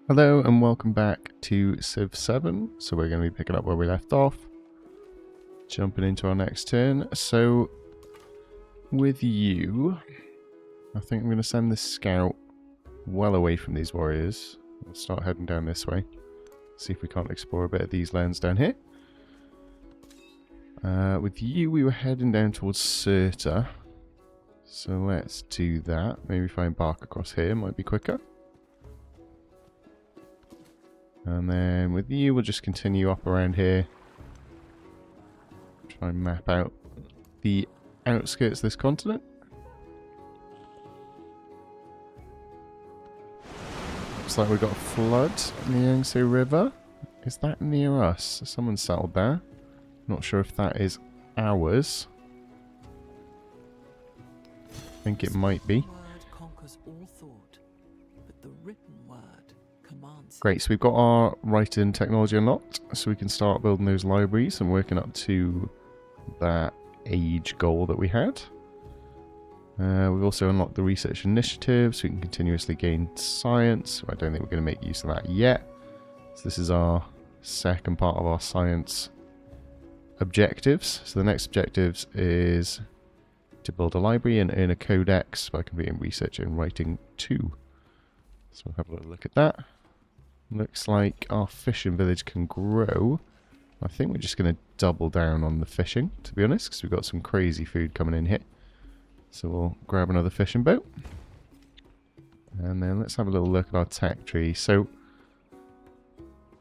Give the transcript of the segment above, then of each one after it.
Hello and welcome back to Civ 7. So we're going to be picking up where we left off. Jumping into our next turn. So with you, I think I'm going to send this scout well away from these warriors. We'll start heading down this way. See if we can't explore a bit of these lands down here. With you, we were heading down towards Cirta. So let's do that. Maybe if I embark across here, might be quicker. And then with you, we'll just continue up around here. Try and map out the outskirts of this continent. Looks like we've got a flood in the Yangtze River. Is that near us? Someone settled there. Not sure if that is ours. I think it might be. Great, so we've got our writing technology unlocked, so we can start building those libraries and working up to that age goal that we had. We've also unlocked the research initiative, so we can continuously gain science. I don't think we're going to make use of that yet. So this is our second part of our science objectives. So the next objectives is to build a library and earn a codex by completing research and writing 2. So we'll have a little look at that. Looks like our fishing village can grow. I think we're just going to double down on the fishing, to be honest, because we've got some crazy food coming in here. So we'll grab another fishing boat. And then let's have a little look at our tech tree. So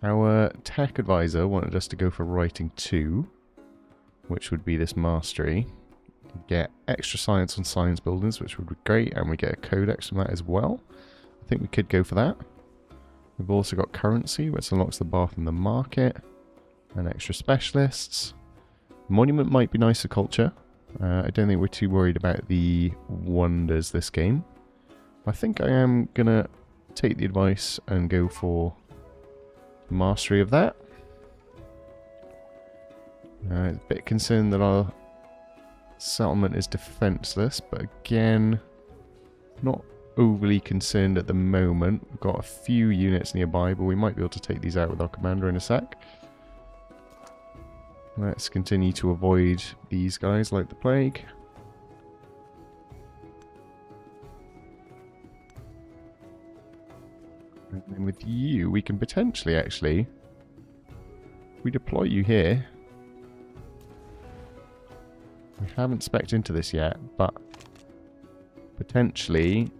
our tech advisor wanted us to go for writing 2, which would be this mastery. Get extra science on science buildings, which would be great, and we get a codex from that as well. I think we could go for that. We've also got currency, which unlocks the bar from the market, and extra specialists. Monument might be nice for culture. I don't think we're too worried about the wonders this game. I think I am going to take the advice and go for mastery of that. A bit concerned that our settlement is defenseless, but again, not overly concerned at the moment. We've got a few units nearby, but we might be able to take these out with our commander in a sec. Let's continue to avoid these guys like the plague. And then with you, we can potentially actually, if we deploy you here, we haven't spec'd into this yet, but potentially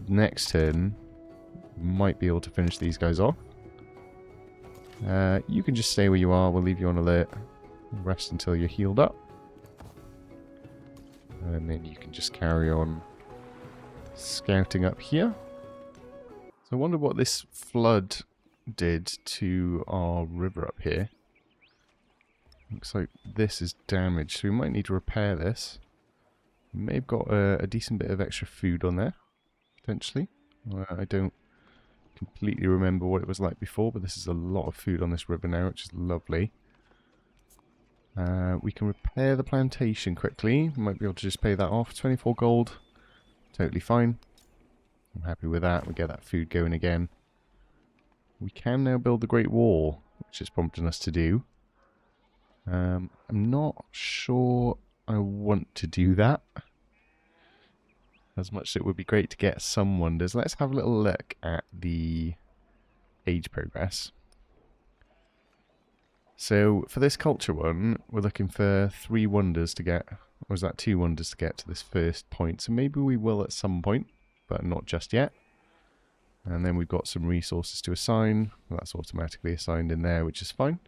next turn we might be able to finish these guys off. You can just stay where you are. We'll leave you on alert. Rest until you're healed up. And then you can just carry on scouting up here. So I wonder what this flood did to our river up here. Looks like this is damaged, so we might need to repair this. We may have got a decent bit of extra food on there, potentially. I don't completely remember what it was like before, but this is a lot of food on this river now, which is lovely. We can repair the plantation quickly. We might be able to just pay that off. 24 gold. Totally fine. I'm happy with that. We get that food going again. We can now build the Great Wall, which is prompting us to do. I'm not sure I want to do that. As much as it would be great to get some wonders. Let's have a little look at the age progress. So for this culture one, we're looking for 3 wonders to get, or is that 2 wonders to get to this first point? So maybe we will at some point, but not just yet. And then we've got some resources to assign. Well, that's automatically assigned in there, which is fine.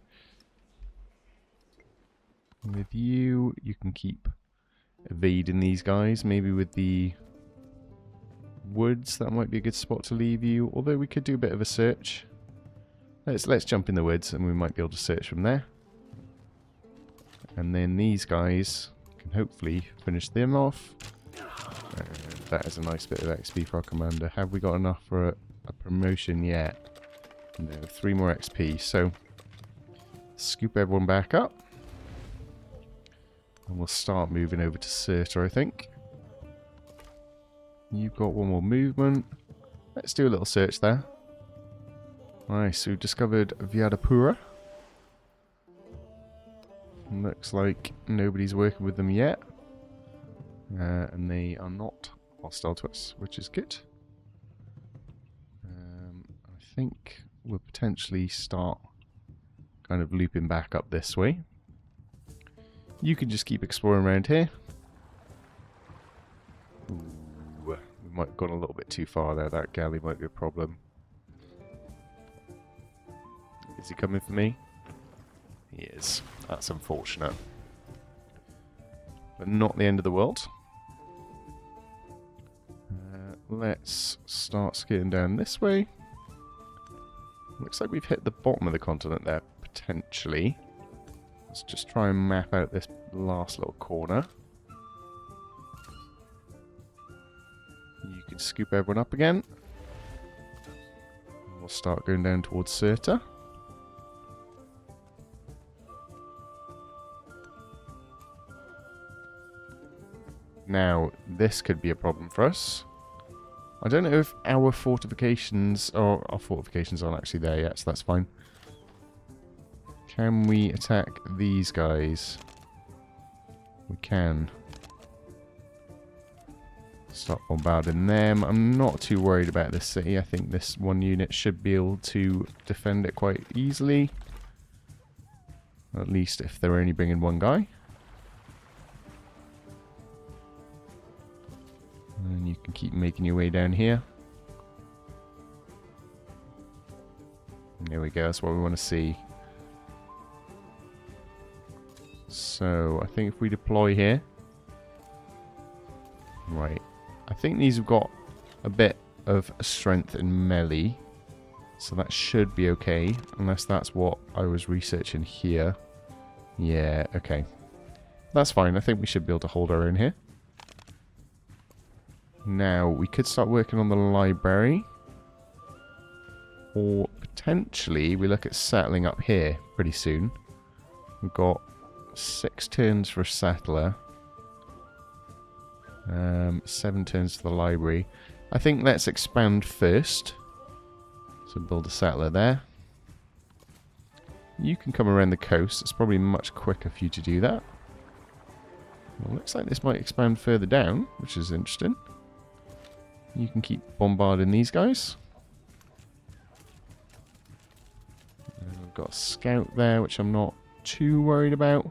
With you, you can keep evading these guys. Maybe with the woods, that might be a good spot to leave you. Although we could do a bit of a search. Let's jump in the woods and we might be able to search from there. And then these guys can hopefully finish them off. And that is a nice bit of XP for our commander. Have we got enough for a promotion yet? No, 3 more XP. So scoop everyone back up. And we'll start moving over to Cirta, I think. You've got 1 more movement. Let's do a little search there. Right, so we've discovered Vyadapura. Looks like nobody's working with them yet. And they are not hostile to us, which is good. I think we'll potentially start kind of looping back up this way. You can just keep exploring around here. Ooh, we might have gone a little bit too far there. That galley might be a problem. Is he coming for me? He is. That's unfortunate. But not the end of the world. Let's start skiing down this way. Looks like we've hit the bottom of the continent there, potentially. Let's just try and map out this last little corner. You can scoop everyone up again. We'll start going down towards Cirta. Now, this could be a problem for us. I don't know if our fortifications, or our fortifications aren't actually there yet, so that's fine. Can we attack these guys? We can. Start bombarding them. I'm not too worried about this city. I think this one unit should be able to defend it quite easily. At least if they're only bringing one guy. And you can keep making your way down here. And there we go, that's what we want to see. So, I think if we deploy here... Right. I think these have got a bit of strength in melee. So that should be okay. Unless that's what I was researching here. Yeah, okay. That's fine. I think we should be able to hold our own here. Now, we could start working on the library. Or potentially we look at settling up here pretty soon. We've got 6 turns for a settler. 7 turns for the library. I think let's expand first. So build a settler there. You can come around the coast. It's probably much quicker for you to do that. Well, looks like this might expand further down, which is interesting. You can keep bombarding these guys. And we've got a scout there, which I'm not too worried about.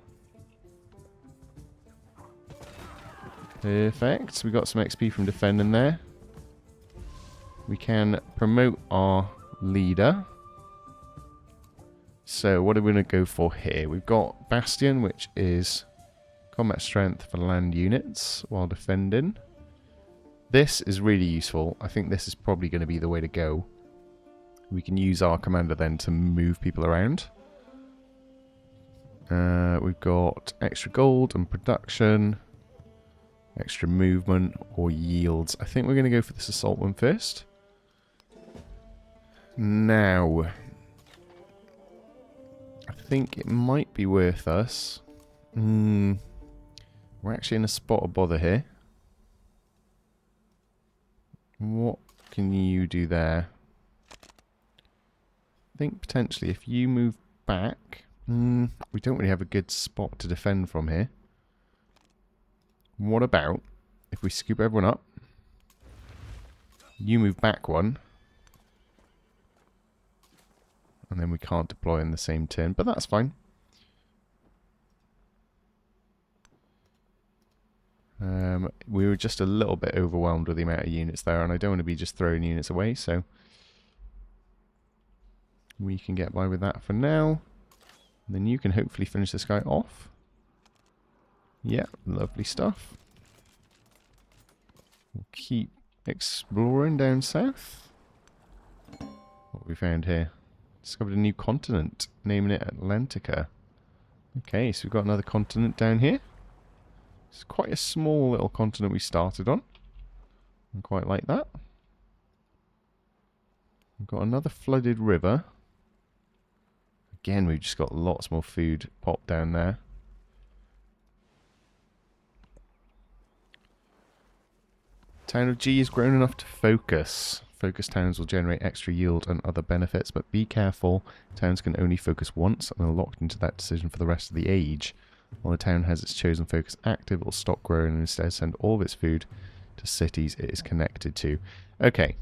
Perfect. We got some XP from defending there. We can promote our leader. So what are we going to go for here? We've got Bastion, which is combat strength for land units while defending. This is really useful. I think this is probably going to be the way to go. We can use our commander then to move people around. We've got extra gold and production. Extra movement or yields. I think we're going to go for this assault one first. Now, I think it might be worth us. We're actually in a spot of bother here. What can you do there? I think potentially if you move back... we don't really have a good spot to defend from here. What about if we scoop everyone up? You move back one. And then we can't deploy in the same turn, but that's fine. We were just a little bit overwhelmed with the amount of units there, and I don't want to be just throwing units away, so we can get by with that for now. And then you can hopefully finish this guy off. Yeah, lovely stuff. We'll keep exploring down south. What have we found here? Discovered a new continent, naming it Atlantica. Okay, so we've got another continent down here. It's quite a small little continent we started on. I quite like that. We've got another flooded river. Again, we've just got lots more food popped down there. Town of G is grown enough to focus. Focus towns will generate extra yield and other benefits, but be careful. Towns can only focus once and are locked into that decision for the rest of the age. While the town has its chosen focus active, it will stop growing and instead send all of its food to cities it is connected to. Okay.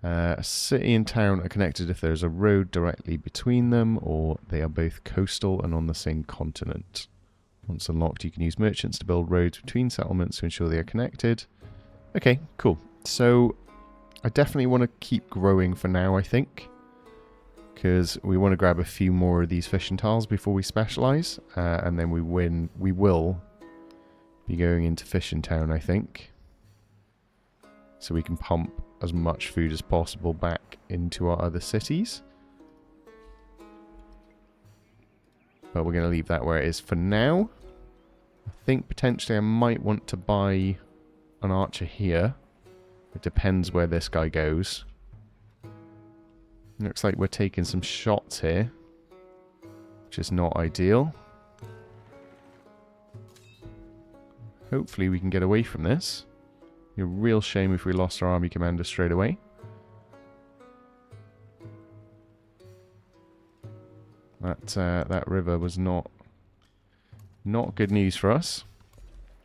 A city and town are connected if there's a road directly between them, or they are both coastal and on the same continent. Once unlocked, you can use merchants to build roads between settlements to ensure they are connected. Okay, cool. So, I definitely want to keep growing for now, I think. Because we want to grab a few more of these fishing tiles before we specialise. And then we will be going into fishing town, I think. So we can pump as much food as possible back into our other cities. But we're going to leave that where it is for now. I think potentially I might want to buy an archer here. It depends where this guy goes. Looks like we're taking some shots here, which is not ideal. Hopefully we can get away from this. It'd be a real shame if we lost our army commander straight away. That river was not good news for us.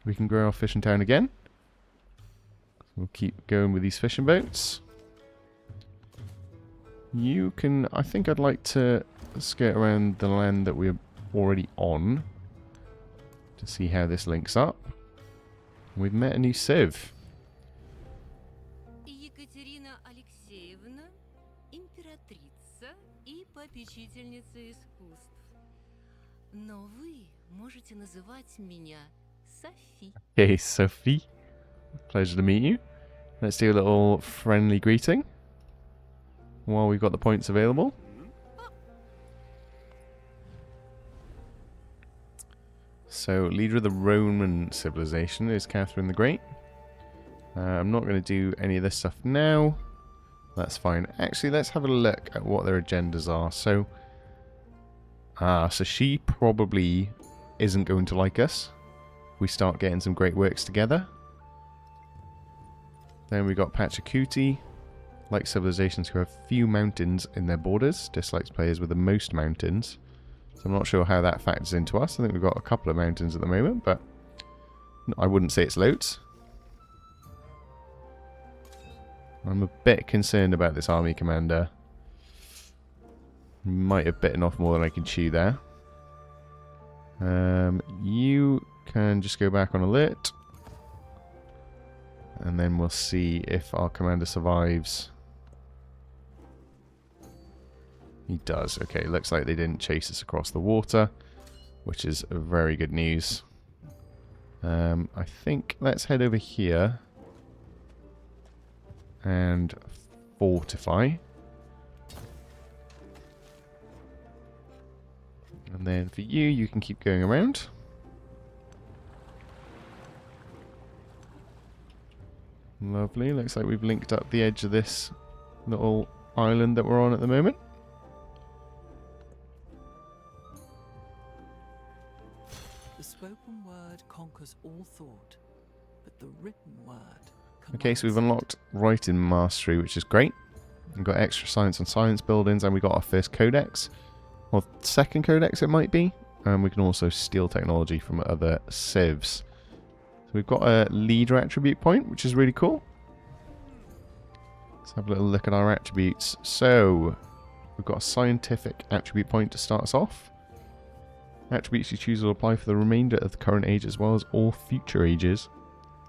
We can grow our fishing town again. We'll keep going with these fishing boats. You can... I think I'd like to skirt around the land that we're already on to see how this links up. We've met a new civ. Hey, Sophie. Pleasure to meet you. Let's do a little friendly greeting while we've got the points available. So, leader of the Roman civilization is Catherine the Great. I'm not going to do any of this stuff now. That's fine. Actually, let's have a look at what their agendas are. So she probably isn't going to like us. We start getting some great works together. Then we got Pachacuti. Like civilizations who have few mountains in their borders. Dislikes players with the most mountains. So I'm not sure how that factors into us. I think we've got a couple of mountains at the moment, but I wouldn't say it's loads. I'm a bit concerned about this army commander. Might have bitten off more than I can chew there. You can just go back on alert. And then we'll see if our commander survives. He does. Okay, looks like they didn't chase us across the water, which is very good news. I think let's head over here and fortify. And then for you, you can keep going around. Lovely. Looks like we've linked up the edge of this little island that we're on at the moment. The spoken word conquers all thought, but the written word... Okay, so we've unlocked writing mastery, which is great. We've got extra science on science buildings, and we got our first codex. Or second codex it might be. And we can also steal technology from other civs. So we've got a leader attribute point, which is really cool. Let's have a little look at our attributes. So, we've got a scientific attribute point to start us off. Attributes you choose will apply for the remainder of the current age as well as all future ages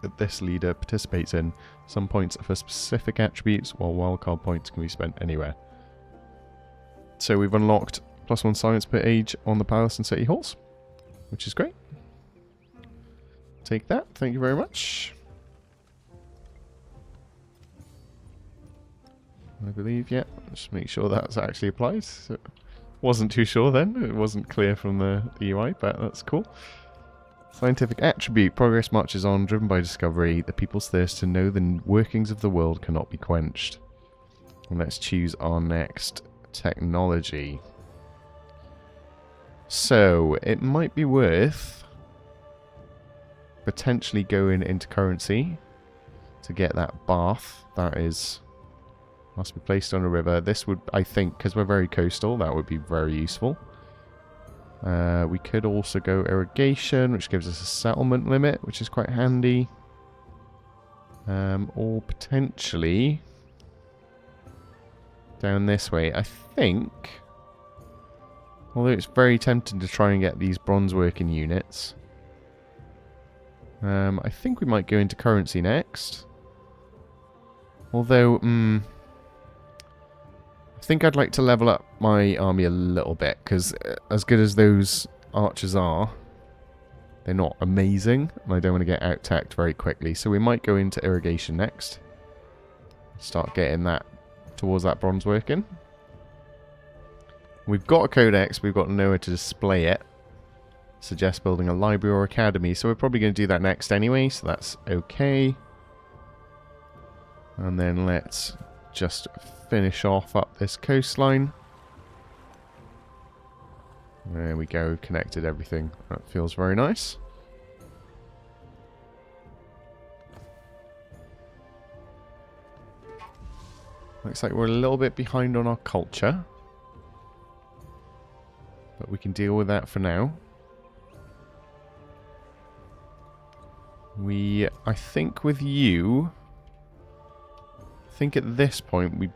that this leader participates in. Some points are for specific attributes, while wildcard points can be spent anywhere. So we've unlocked +1 science per age on the palace and city halls, which is great. Take that, thank you very much. I believe, yeah, just make sure that's actually applies. So, wasn't too sure then, it wasn't clear from the UI, but that's cool. Scientific attribute, progress marches on, driven by discovery. The people's thirst to know the workings of the world cannot be quenched. And let's choose our next technology. So, it might be worth potentially going into currency to get that bath. That is... must be placed on a river. This would, I think, because we're very coastal, that would be very useful. We could also go irrigation, which gives us a settlement limit, which is quite handy. Or potentially down this way. I think, although it's very tempting to try and get these bronze working units, I think we might go into currency next. Although, I think I'd like to level up my army a little bit, because as good as those archers are, they're not amazing, and I don't want to get out-tacked very quickly. So we might go into irrigation next. Start getting that towards that bronze working. We've got a codex, we've got nowhere to display it. Suggest building a library or academy, so we're probably going to do that next anyway, so that's okay. And then let's just finish off up this coastline. There we go, connected everything. That feels very nice. Looks like we're a little bit behind on our culture, but we can deal with that for now. I think with you, I think at this point we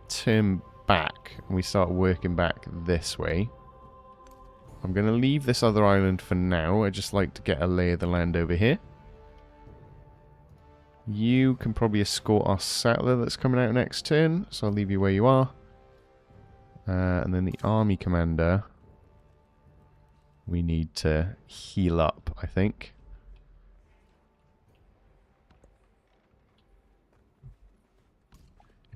turn back and we start working back this way. I'm going to leave this other island for now. I just like to get a lay of the land over here. You can probably escort our settler that's coming out next turn, so I'll leave you where you are. And then the army commander, we need to heal up, I think.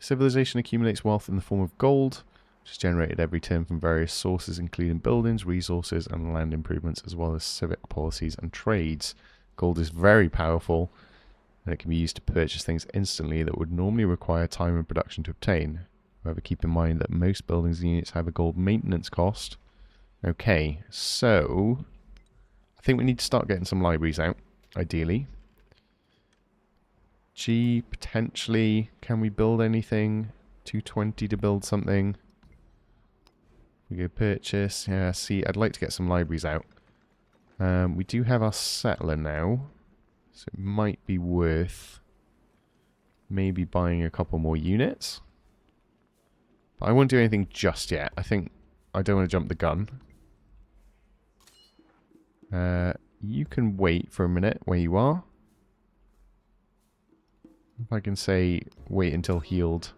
Civilization accumulates wealth in the form of gold, which is generated every turn from various sources, including buildings, resources, and land improvements, as well as civic policies and trades. Gold is very powerful, and it can be used to purchase things instantly that would normally require time and production to obtain. However, keep in mind that most buildings and units have a gold maintenance cost. Okay, so I think we need to start getting some libraries out, ideally. G, potentially, can we build anything? 220 to build something. We go purchase. Yeah, see, I'd like to get some libraries out. We do have our settler now, so it might be worth maybe buying a couple more units. But I won't do anything just yet. I think I don't want to jump the gun. You can wait for a minute where you are. If I can say wait until healed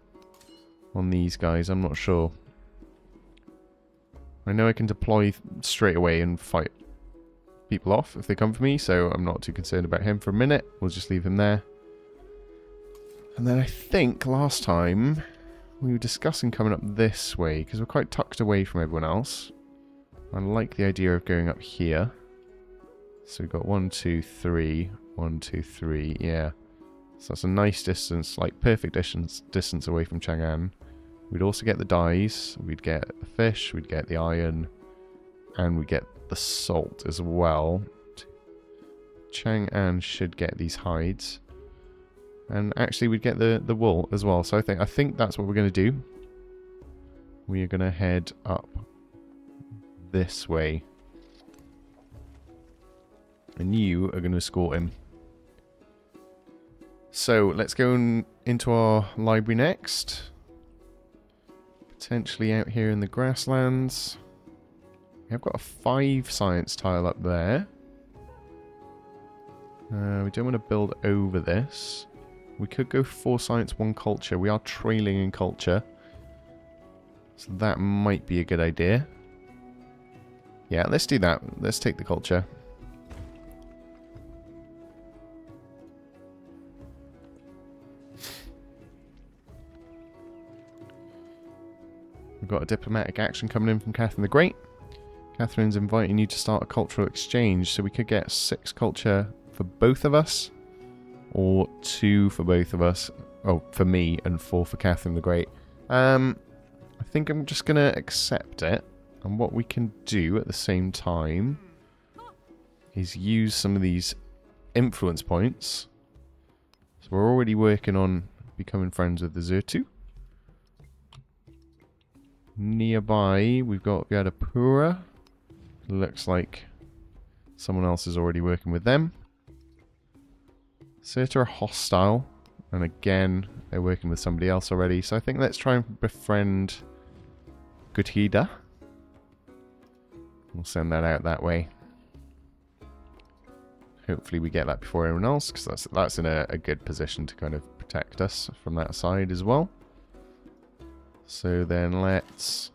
on these guys, I'm not sure. I know I can deploy straight away and fight people off if they come for me, so I'm not too concerned about him for a minute. We'll just leave him there. And then I think last time we were discussing coming up this way, because we're quite tucked away from everyone else. I like the idea of going up here. So we've got 1, 2, 3, 1, 2, 3, yeah. So that's a nice distance, like perfect distance away from Chang'an. We'd also get the dyes, we'd get the fish, we'd get the iron, and we'd get the salt as well. Chang'an should get these hides. And actually we'd get the wool as well. So I think that's what we're going to do. We are going to head up this way. And you are going to escort him. So let's go into our library next. Potentially out here in the grasslands. I've got a 5 science tile up there. We don't want to build over this. We could go 4 science, 1 culture. We are trailing in culture. So that might be a good idea. Yeah, let's do that. Let's take the culture. We've got a diplomatic action coming in from Catherine the Great. Catherine's inviting you to start a cultural exchange, so we could get 6 culture for both of us, or 2 for both of us. Oh, for me, and 4 for Catherine the Great. I think I'm just going to accept it, and what we can do at the same time is use some of these influence points. So we're already working on becoming friends with the Zertu. Nearby, we've got Gadapura. Looks like someone else is already working with them. Zertu are hostile. And again, they're working with somebody else already. So I think let's try and befriend Gutida. We'll send that out that way. Hopefully we get that before everyone else, because that's in a good position to kind of protect us from that side as well. So then let's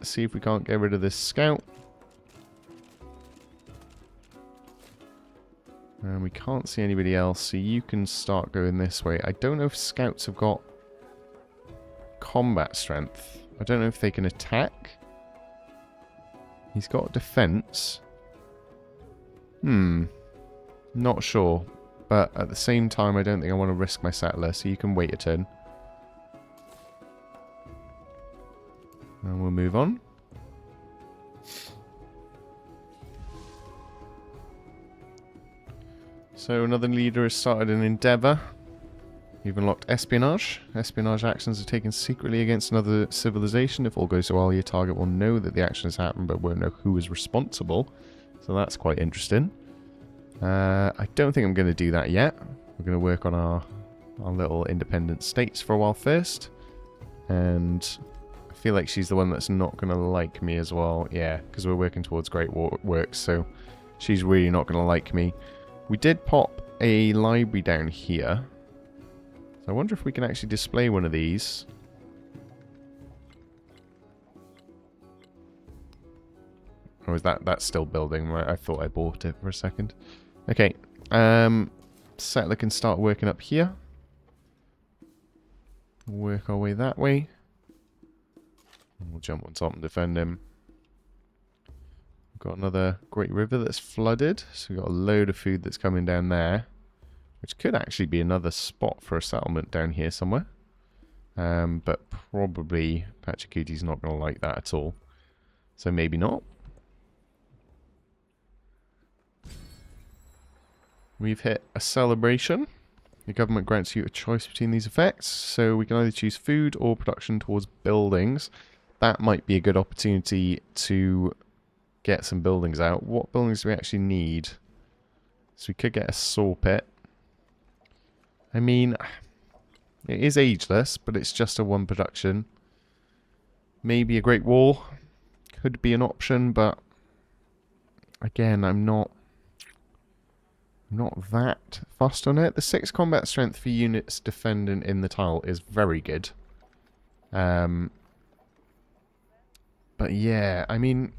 see if we can't get rid of this scout. And we can't see anybody else, so you can start going this way. I don't know if scouts have got combat strength. I don't know if they can attack. He's got defense. Not sure. But at the same time, I don't think I want to risk my settler, so you can wait a turn. And we'll move on. So another leader has started an endeavour. We've unlocked espionage. Espionage actions are taken secretly against another civilization. If all goes well, your target will know that the action has happened, but won't know who is responsible. So that's quite interesting. I don't think I'm going to do that yet. We're going to work on our little independent states for a while first. And I feel like she's the one that's not going to like me as well. Yeah, because we're working towards great works, so she's really not going to like me. We did pop a library down here. So I wonder if we can actually display one of these. Or is that's still building? Right, I thought I bought it for a second. Okay. Settler can start working up here. Work our way that way. And we'll jump on top and defend him. We've got another great river that's flooded. So we've got a load of food that's coming down there. Which could actually be another spot for a settlement down here somewhere. But probably Pachacuti's not going to like that at all. So maybe not. We've hit a celebration. The government grants you a choice between these effects. So we can either choose food or production towards buildings. That might be a good opportunity to get some buildings out. What buildings do we actually need? So we could get a saw pit. I mean, it is ageless, but it's just a one production. Maybe a Great Wall could be an option, but again, I'm not that fussed on it. The 6 combat strength for units defending in the tile is very good. But yeah, I mean,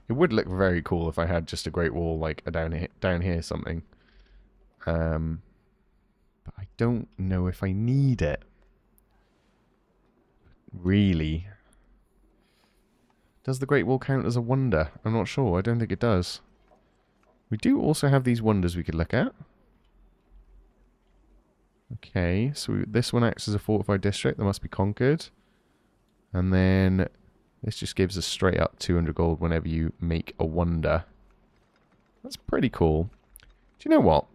it would look very cool if I had just a Great Wall like a down here something. But I don't know if I need it. Really. Does the Great Wall count as a wonder? I'm not sure. I don't think it does. We do also have these wonders we could look at. Okay, so this one acts as a fortified district that must be conquered. And then this just gives us straight up 200 gold whenever you make a wonder. That's pretty cool. Do you know what?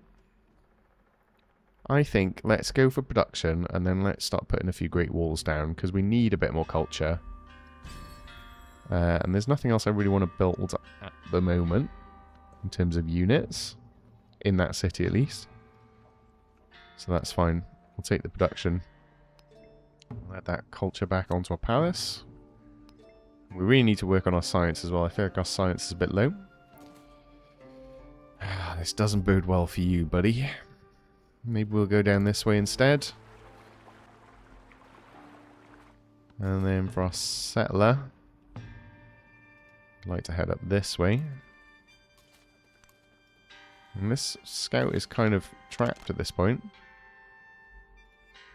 I think let's go for production and then let's start putting a few great walls down because we need a bit more culture. And there's nothing else I really want to build at the moment in terms of units in that city at least. So that's fine. We'll take the production. We'll add that culture back onto our palace. We really need to work on our science as well. I feel like our science is a bit low. This doesn't bode well for you, buddy. Maybe we'll go down this way instead. And then for our settler, I'd like to head up this way. And this scout is kind of trapped at this point.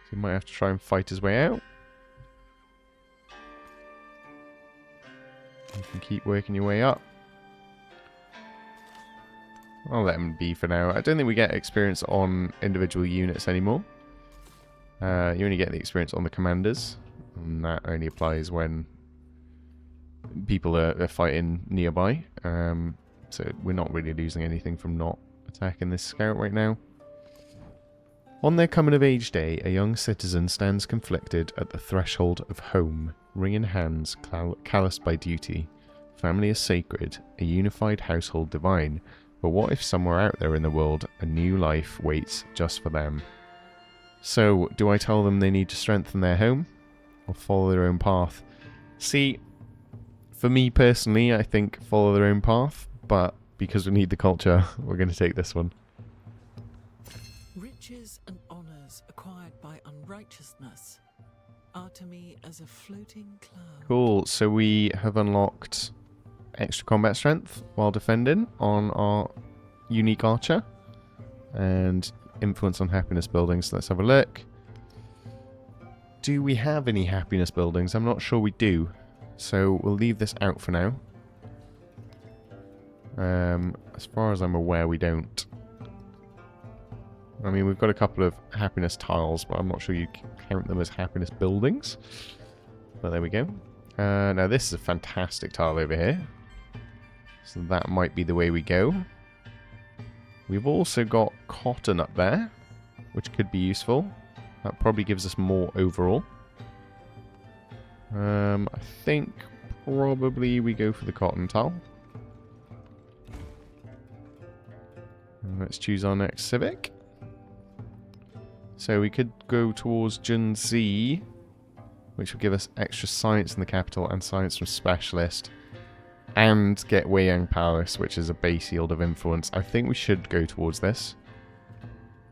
So he might have to try and fight his way out. You can keep working your way up. I'll let him be for now. I don't think we get experience on individual units anymore. You only get the experience on the commanders. And that only applies when people are fighting nearby. So we're not really losing anything from not attacking this scout right now. On their coming of age day, a young citizen stands conflicted at the threshold of home, ring in hands, calloused by duty. Family is sacred, a unified household divine. But what if somewhere out there in the world, a new life waits just for them? So, do I tell them they need to strengthen their home, or follow their own path? See, for me personally, I think follow their own path, but because we need the culture, we're going to take this one. Riches and honours acquired by unrighteousness are to me as a floating cloud. Cool, so we have unlocked extra combat strength while defending on our unique archer, and influence on happiness buildings. So let's have a look. Do we have any happiness buildings? I'm not sure we do, so we'll leave this out for now. As far as I'm aware, we don't. I mean, we've got a couple of happiness tiles, but I'm not sure you can count them as happiness buildings. But there we go. Now this is a fantastic tile over here, so that might be the way we go. We've also got cotton up there, which could be useful. That probably gives us more overall. I think probably we go for the cotton tile. And let's choose our next civic. So we could go towards Junzi, which will give us extra science in the capital and science from specialist, and get Weiyang Palace, which is a base yield of influence. I think we should go towards this.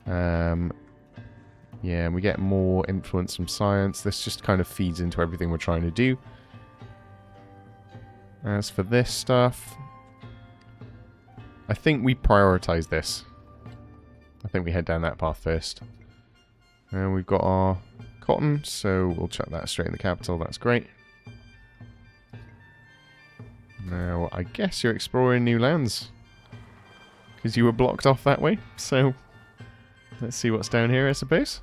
Yeah, and we get more influence from science. This just kind of feeds into everything we're trying to do. As for this stuff, I think we prioritize this. I think we head down that path first. And we've got our cotton, so we'll chuck that straight in the capital. That's great. Now, I guess you're exploring new lands, because you were blocked off that way. So, let's see what's down here, I suppose.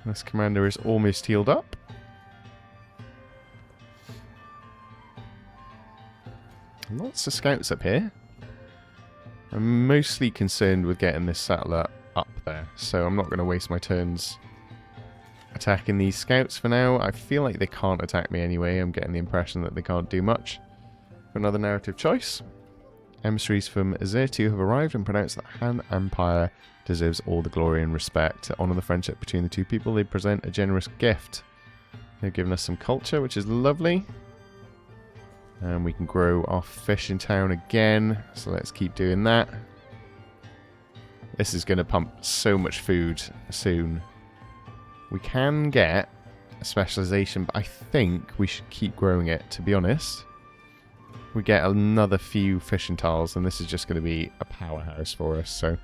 This commander is almost healed up. Lots of scouts up here. I'm mostly concerned with getting this settler up there, so I'm not going to waste my turns attacking these scouts for now. I feel like they can't attack me anyway. I'm getting the impression that they can't do much. Another narrative choice. Emissaries from Azertu have arrived and pronounced that Han Empire deserves all the glory and respect. To honour the friendship between the two people, they present a generous gift. They've given us some culture, which is lovely. And we can grow our fish in town again, so let's keep doing that. This is going to pump so much food soon. We can get a specialization, but I think we should keep growing it, to be honest. We get another few fishing tiles, and this is just going to be a powerhouse for us, so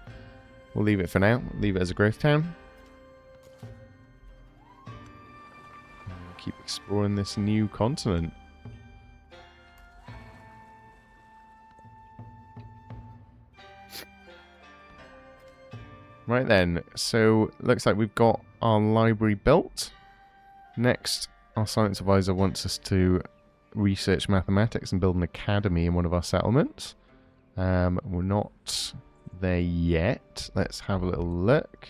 we'll leave it for now. Leave it as a growth town. Keep exploring this new continent. Right then, so looks like we've got our library built. Next, our science advisor wants us to research mathematics and build an academy in one of our settlements. We're not there yet. Let's have a little look.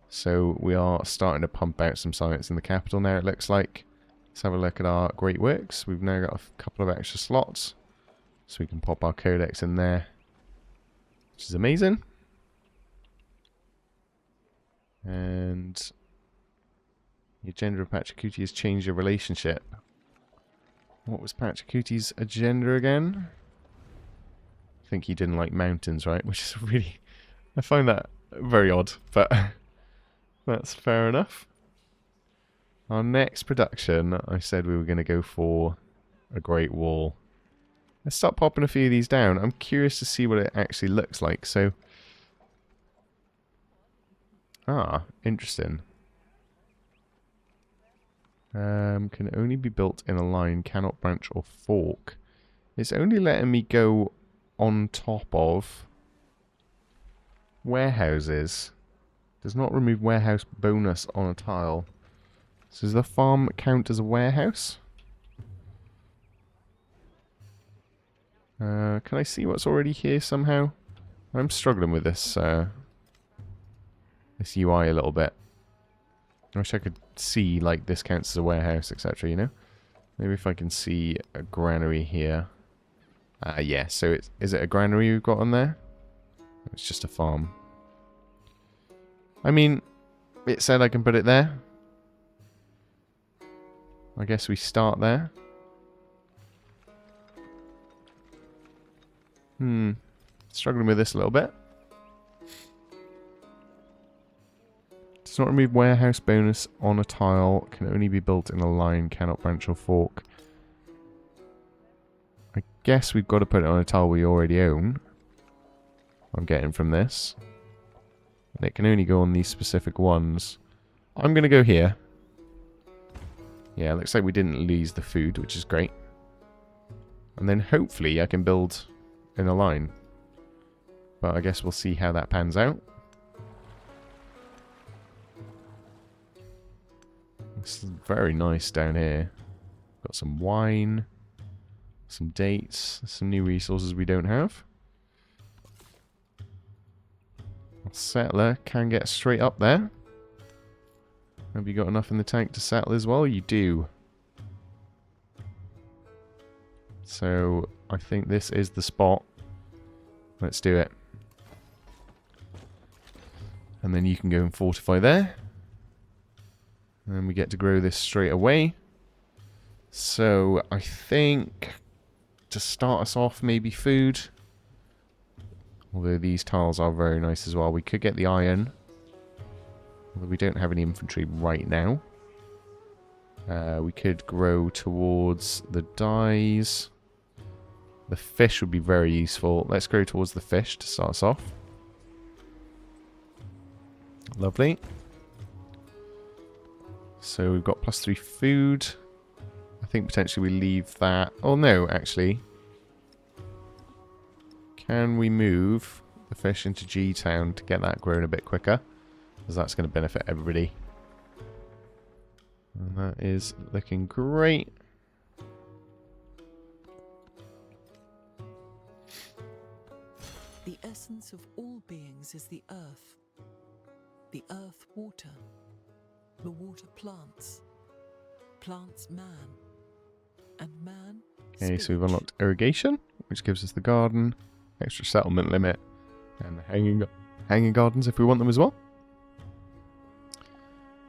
So we are starting to pump out some science in the capital now, it looks like. Let's have a look at our great works. We've now got a couple of extra slots, so we can pop our codex in there, which is amazing. And the agenda of Pachacuti has changed your relationship. What was Pachacuti's agenda again? I think he didn't like mountains, right? Which is really... I find that very odd, but that's fair enough. Our next production, I said we were going to go for a Great Wall. Let's start popping a few of these down. I'm curious to see what it actually looks like, so... Ah, interesting. Can only be built in a line, cannot branch or fork. It's only letting me go on top of warehouses. Does not remove warehouse bonus on a tile. So does the farm count as a warehouse? Can I see what's already here somehow? I'm struggling with this this UI a little bit. I wish I could see, like, this counts as a warehouse, etc., you know? Maybe if I can see a granary here. Yeah, so is it a granary we've got on there? It's just a farm. I mean, it said I can put it there. I guess we start there. Struggling with this a little bit. Does not remove warehouse bonus on a tile. Can only be built in a line. Cannot branch or fork. I guess we've got to put it on a tile we already own. I'm getting from this. And it can only go on these specific ones. I'm going to go here. Yeah, looks like we didn't lose the food, which is great. And then hopefully I can build in a line. But I guess we'll see how that pans out. This is very nice down here. Got some wine, some dates, some new resources we don't have. Settler can get straight up there. Have you got enough in the tank to settle as well? You do. So I think this is the spot. Let's do it. And then you can go and fortify there. And we get to grow this straight away. So I think to start us off, maybe food. Although these tiles are very nice as well. We could get the iron. Although we don't have any infantry right now. We could grow towards the dyes. The fish would be very useful. Let's grow towards the fish to start us off. Lovely. So we've got +3 food. I think potentially we leave that. Oh no, actually. Can we move the fish into G-Town to get that grown a bit quicker? Because that's going to benefit everybody. And that is looking great. The essence of all beings is the earth. The earth water. The water plants. Plants man. And man Okay, so we've unlocked irrigation, which gives us the garden, extra settlement limit, and the hanging gardens if we want them as well.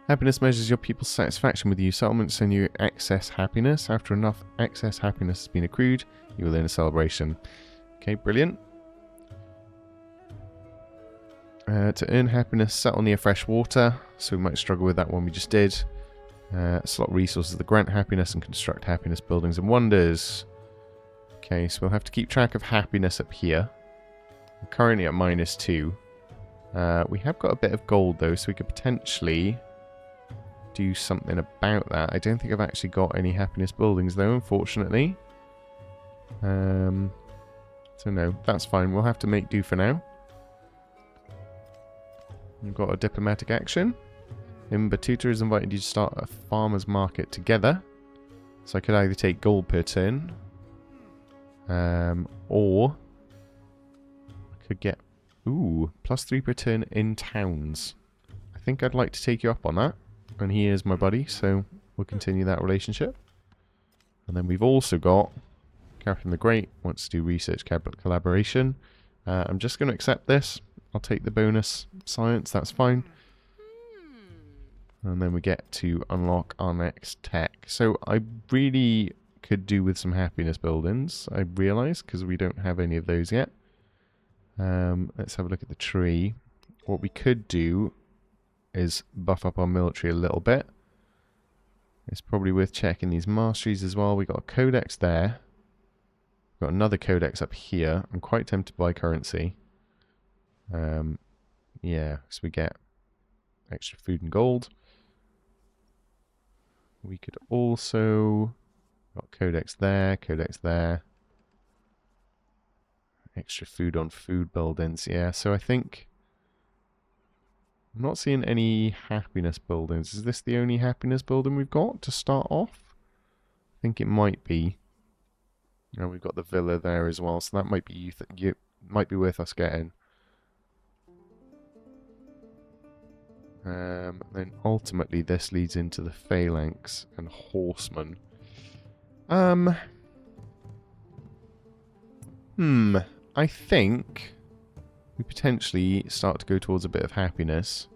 Happiness measures your people's satisfaction with you. Settlements send you excess happiness. After enough excess happiness has been accrued, you will earn a celebration. Okay, brilliant. To earn happiness, settle near fresh water. So we might struggle with that one we just did. Slot resources that grant happiness and construct happiness buildings and wonders. Okay, so we'll have to keep track of happiness up here. We're currently at -2. We have got a bit of gold though, so we could potentially do something about that. I don't think I've actually got any happiness buildings though, unfortunately. So no, that's fine. We'll have to make do for now. We've got a diplomatic action. Batuta has invited you to start a farmer's market together. So I could either take gold per turn. Or I could get +3 per turn in towns. I think I'd like to take you up on that. And he is my buddy, so we'll continue that relationship. And then we've also got Catherine the Great wants to do research collaboration. I'm just going to accept this. I'll take the bonus science, that's fine. And then we get to unlock our next tech. So I really could do with some happiness buildings, I realise, because we don't have any of those yet. Let's have a look at the tree. What we could do is buff up our military a little bit. It's probably worth checking these masteries as well. We got a codex there. We've got another codex up here. I'm quite tempted to buy currency. Yeah, so we get extra food and gold. We could also got codex there, codex there. Extra food on food buildings. Yeah, so I think I'm not seeing any happiness buildings. Is this the only happiness building we've got to start off? I think it might be. And we've got the villa there as well, so that might be might be worth us getting. Then ultimately this leads into the phalanx and horsemen. I think we potentially start to go towards a bit of happiness.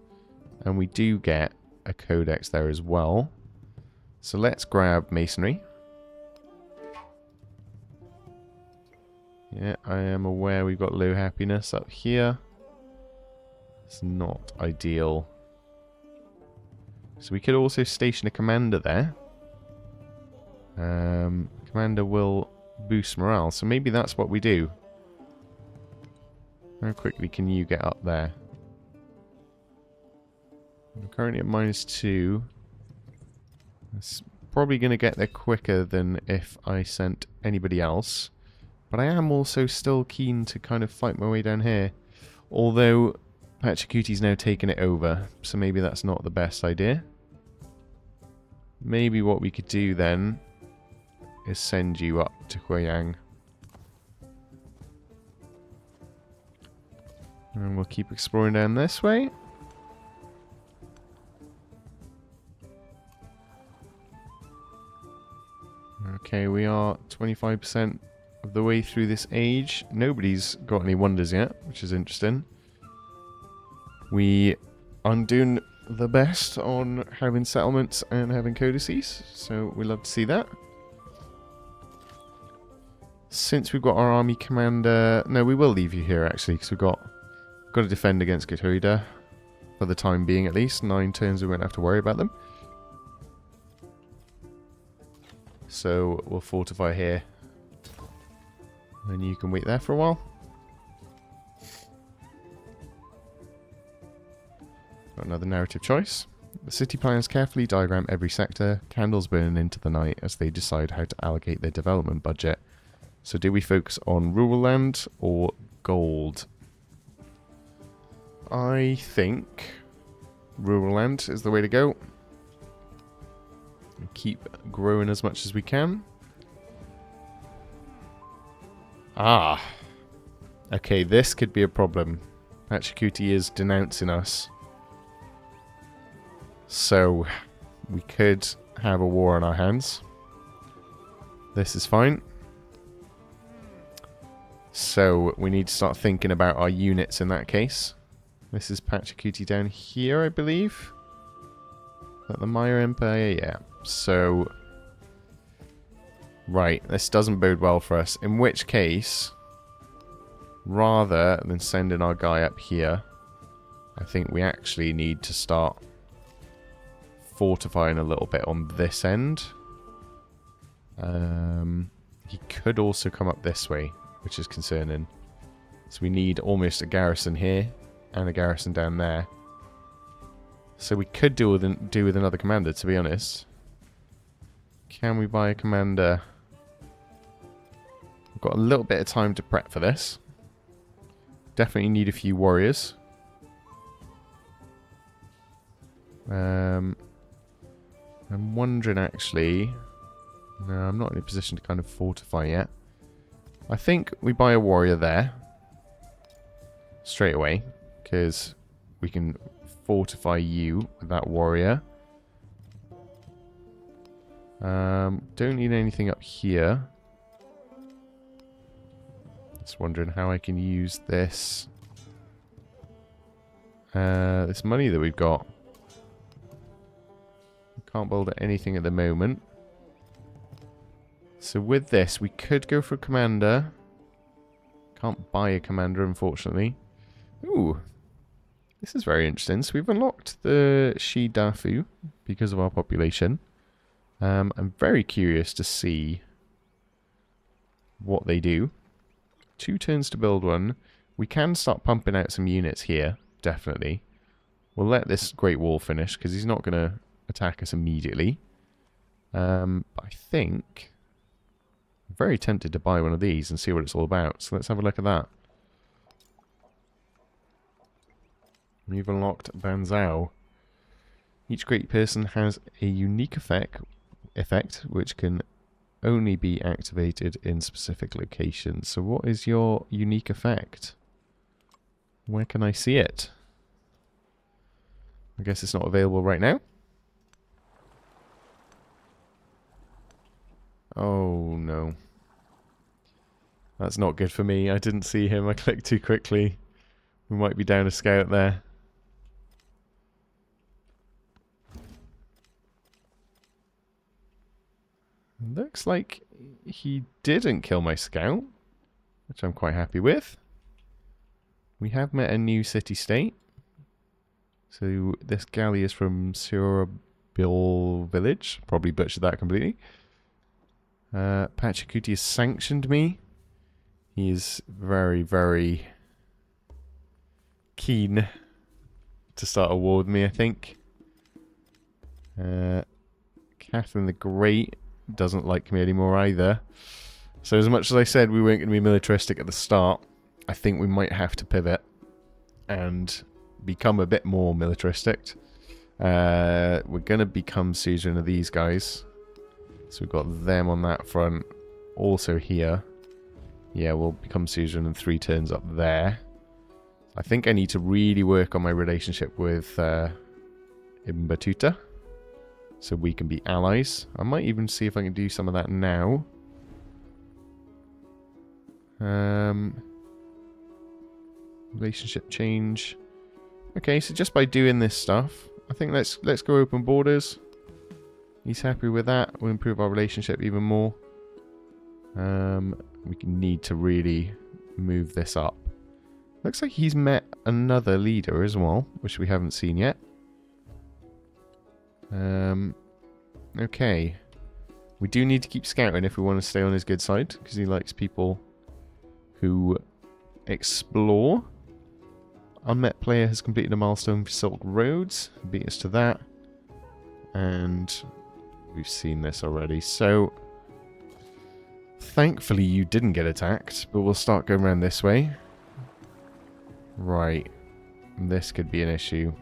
And we do get a codex there as well. So let's grab masonry. Yeah, I am aware we've got low happiness up here. It's not ideal. So we could also station a commander there. Commander will boost morale, so maybe that's what we do. How quickly can you get up there? I'm currently at -2. It's probably going to get there quicker than if I sent anybody else. But I am also still keen to kind of fight my way down here. Although Pachacuti's now taken it over, so maybe that's not the best idea. Maybe what we could do then is send you up to Huiyang. And we'll keep exploring down this way. Okay, we are 25% of the way through this age. Nobody's got any wonders yet, which is interesting. We are doing the best on having settlements and having codices, so we love to see that. Since we've got our army commander... No, we will leave you here, actually, because we've got to defend against Gatoida. For the time being, at least. 9 turns, we won't have to worry about them. So, we'll fortify here. And you can wait there for a while. Got another narrative choice. The city planners carefully diagram every sector, candles burning into the night as they decide how to allocate their development budget. So do we focus on rural land or gold? I think rural land is the way to go. And keep growing as much as we can. Ah. Okay, this could be a problem. Pachacuti is denouncing us. So, we could have a war on our hands. This is fine. So, we need to start thinking about our units in that case. This is Pachacuti down here, I believe. Is that the Maya Empire? Yeah. So, right, this doesn't bode well for us. In which case, rather than sending our guy up here, I think we actually need to start fortifying a little bit on this end. He could also come up this way, which is concerning. So we need almost a garrison here and a garrison down there. So we could do with another commander, to be honest. Can we buy a commander? We've got a little bit of time to prep for this. Definitely need a few warriors. I'm wondering actually... No, I'm not in a position to kind of fortify yet. I think we buy a warrior there. Straight away. Because we can fortify you with that warrior. Don't need anything up here. Just wondering how I can use this. This money that we've got. Can't build anything at the moment. So with this, we could go for a commander. Can't buy a commander, unfortunately. Ooh. This is very interesting. So we've unlocked the Shidafu because of our population. I'm very curious to see what they do. 2 turns to build one. We can start pumping out some units here, definitely. We'll let this Great Wall finish because he's not going to attack us immediately. But I think I'm very tempted to buy one of these and see what it's all about. So let's have a look at that. We've unlocked Banzhao. Each great person has a unique effect which can only be activated in specific locations. So what is your unique effect? Where can I see it? I guess it's not available right now. Oh, no. That's not good for me. I didn't see him. I clicked too quickly. We might be down a scout there. Looks like he didn't kill my scout, which I'm quite happy with. We have met a new city-state. So this galley is from Surabil village. Probably butchered that completely. Pachacuti has sanctioned me. He is very, very keen to start a war with me, I think. Catherine the Great doesn't like me anymore either. So as much as I said we weren't going to be militaristic at the start, I think we might have to pivot and become a bit more militaristic. We're going to become suzerain of these guys. So we've got them on that front. Also here. Yeah, we'll become suzerain in 3 turns up there. I think I need to really work on my relationship with Ibn Battuta, so we can be allies. I might even see if I can do some of that now. Relationship change. Okay, so just by doing this stuff, I think let's go open borders. He's happy with that. We'll improve our relationship even more. We need to really move this up. Looks like he's met another leader as well, which we haven't seen yet. Okay. We do need to keep scouting if we want to stay on his good side, because he likes people who explore. Unmet player has completed a milestone for Silk Roads. Beat us to that. And we've seen this already. So, thankfully you didn't get attacked, but we'll start going around this way. Right. This could be an issue.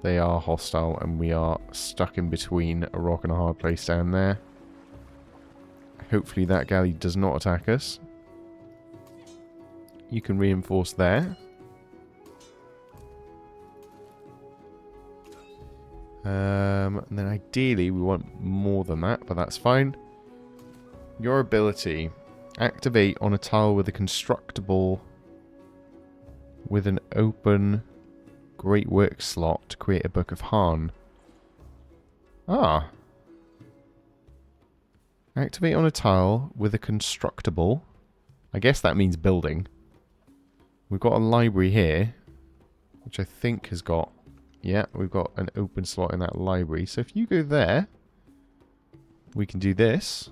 They are hostile, and we are stuck in between a rock and a hard place down there. Hopefully that galley does not attack us. You can reinforce there. And then ideally we want more than that, but that's fine. Your ability. Activate on a tile with a constructible with an open Great Work slot to create a Book of Han. Ah. Activate on a tile with a constructible. I guess that means building. We've got a library here, which I think has got... Yeah, we've got an open slot in that library. So if you go there, we can do this.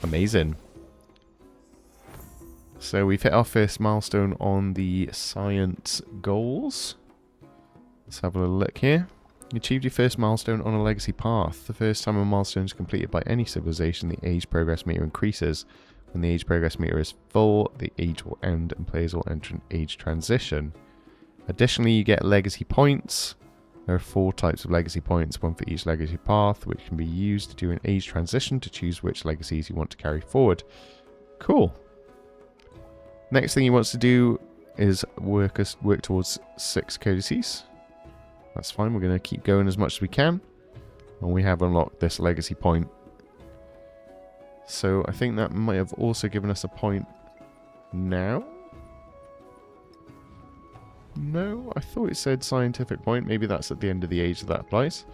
Amazing. So we've hit our first milestone on the science goals. Let's have a little look here. You achieved your first milestone on a legacy path. The first time a milestone is completed by any civilization, the age progress meter increases. When the age progress meter is full, the age will end and players will enter an age transition. Additionally, you get legacy points. There are 4 types of legacy points, one for each legacy path, which can be used to do an age transition to choose which legacies you want to carry forward. Cool. Next thing he wants to do is work towards 6 codices. That's fine, we're going to keep going as much as we can. And we have unlocked this legacy point. So I think that might have also given us a point now. No, I thought it said scientific point. Maybe that's at the end of the age that applies.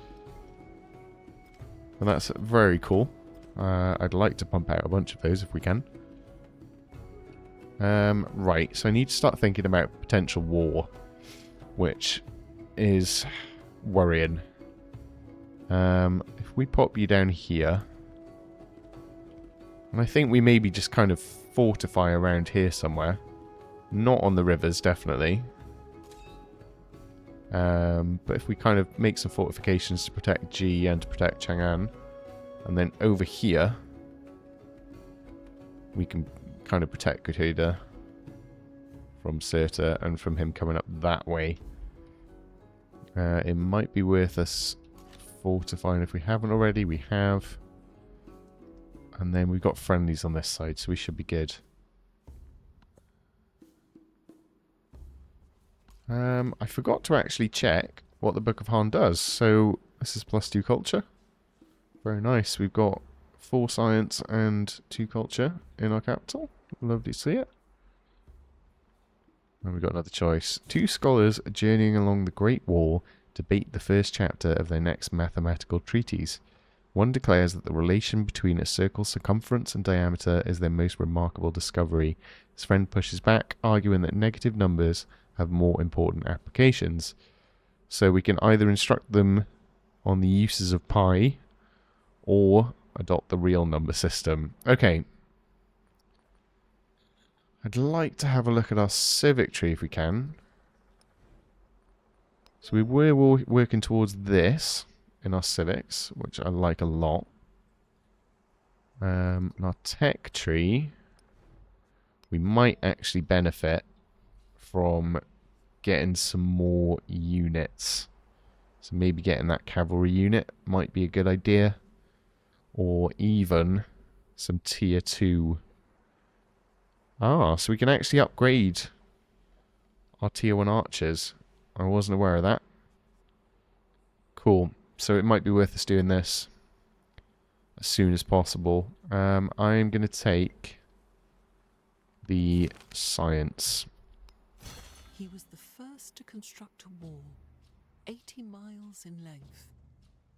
And that's very cool. I'd like to pump out a bunch of those if we can. Right, so I need to start thinking about potential war, which is worrying. If we pop you down here, and I think we maybe just kind of fortify around here somewhere. Not on the rivers, definitely. But if we kind of make some fortifications to protect G and to protect Chang'an, and then over here we can kind of protect Gotoda from Sirta and from him coming up that way. It might be worth us fortifying if we haven't already. We have. And then we've got friendlies on this side, so we should be good. I forgot to actually check what the Book of Han does. So this is +2 culture. Very nice. We've got 4 science and 2 culture in our capital. Lovely to see it. And we've got another choice. 2 scholars journeying along the Great Wall debate the first chapter of their next mathematical treatise. One declares that the relation between a circle's circumference and diameter is their most remarkable discovery. His friend pushes back, arguing that negative numbers have more important applications. So we can either instruct them on the uses of pi or adopt the real number system. Okay. I'd like to have a look at our civic tree if we can. So we were working towards this in our civics, which I like a lot. And our tech tree, we might actually benefit from getting some more units. So maybe getting that cavalry unit might be a good idea. Or even some tier 2. Ah, so we can actually upgrade our tier 1 archers. I wasn't aware of that. Cool. So it might be worth us doing this as soon as possible. I'm going to take the science. He was the first to construct a wall 80 miles in length,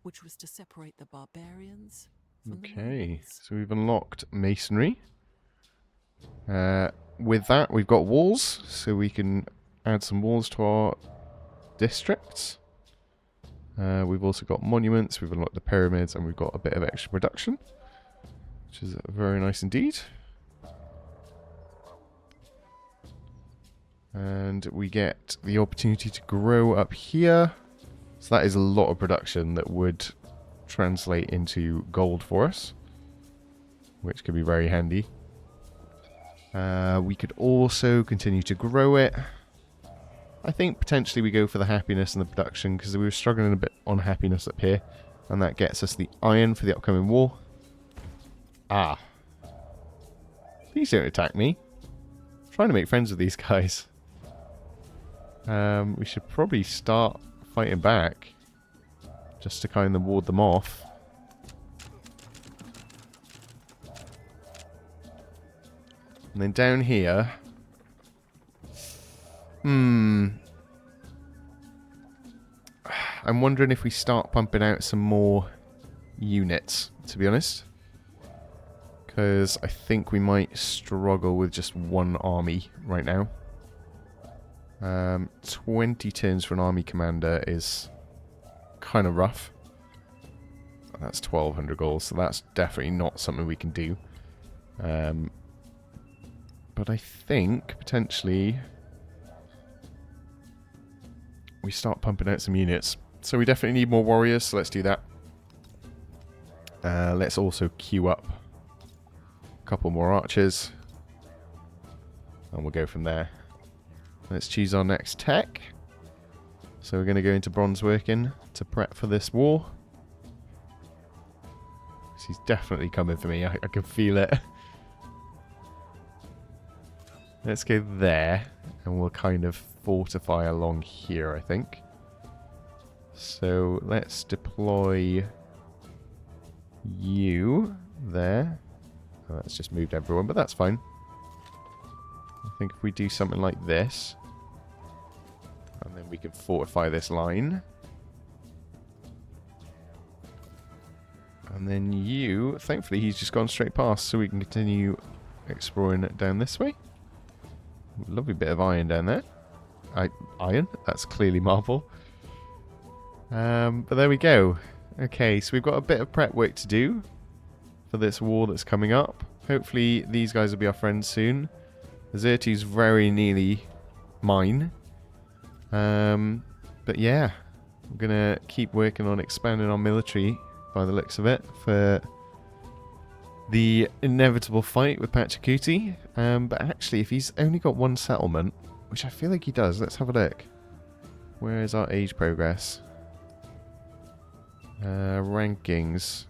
which was to separate the barbarians from the Okay, nobles. so we've unlocked masonry. With that, we've got walls, so we can add some walls to our districts. We've also got monuments, we've unlocked the pyramids, and we've got a bit of extra production, which is very nice indeed. And we get the opportunity to grow up here. So that is a lot of production that would translate into gold for us, which could be very handy. We could also continue to grow it. I think potentially we go for the happiness and the production, because we were struggling a bit on happiness up here. And that gets us the iron for the upcoming war. Ah. Please don't attack me. I'm trying to make friends with these guys. We should probably start fighting back, just to kind of ward them off. And then down here... I'm wondering if we start pumping out some more units, to be honest. Because I think we might struggle with just one army right now. 20 turns for an army commander is kind of rough. That's 1,200 gold, so that's definitely not something we can do. But I think, potentially, we start pumping out some units. So we definitely need more warriors, so let's do that. Let's also queue up a couple more archers. And we'll go from there. Let's choose our next tech. So we're going to go into bronze working to prep for this war. He's definitely coming for me. I can feel it. Let's go there, and we'll kind of fortify along here, I think. So let's deploy you there. Oh, that's just moved everyone, but that's fine. I think if we do something like this, and then we can fortify this line. And then you, thankfully he's just gone straight past, so we can continue exploring down this way. Lovely bit of iron down there. Iron? That's clearly marble. But there we go. Okay, so we've got a bit of prep work to do for this war that's coming up. Hopefully these guys will be our friends soon. Zertu's very nearly mine. But yeah, I'm going to keep working on expanding our military by the looks of it for the inevitable fight with Pachacuti. But actually, if he's only got one settlement, which I feel like he does, let's have a look. Where is our age progress? Rankings.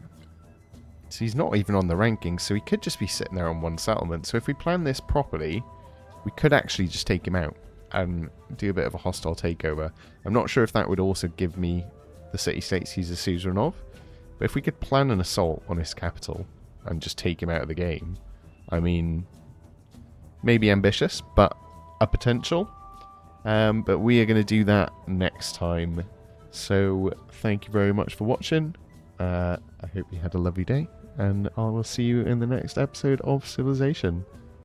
So he's not even on the rankings, so he could just be sitting there on one settlement. So if we plan this properly, we could actually just take him out. and do a bit of a hostile takeover. I'm not sure if that would also give me the city-states he's a suzerain of, but if we could plan an assault on his capital and just take him out of the game, I mean, maybe ambitious, but a potential. But we are going to do that next time. So thank you very much for watching. I hope you had a lovely day, and I will see you in the next episode of Civilization.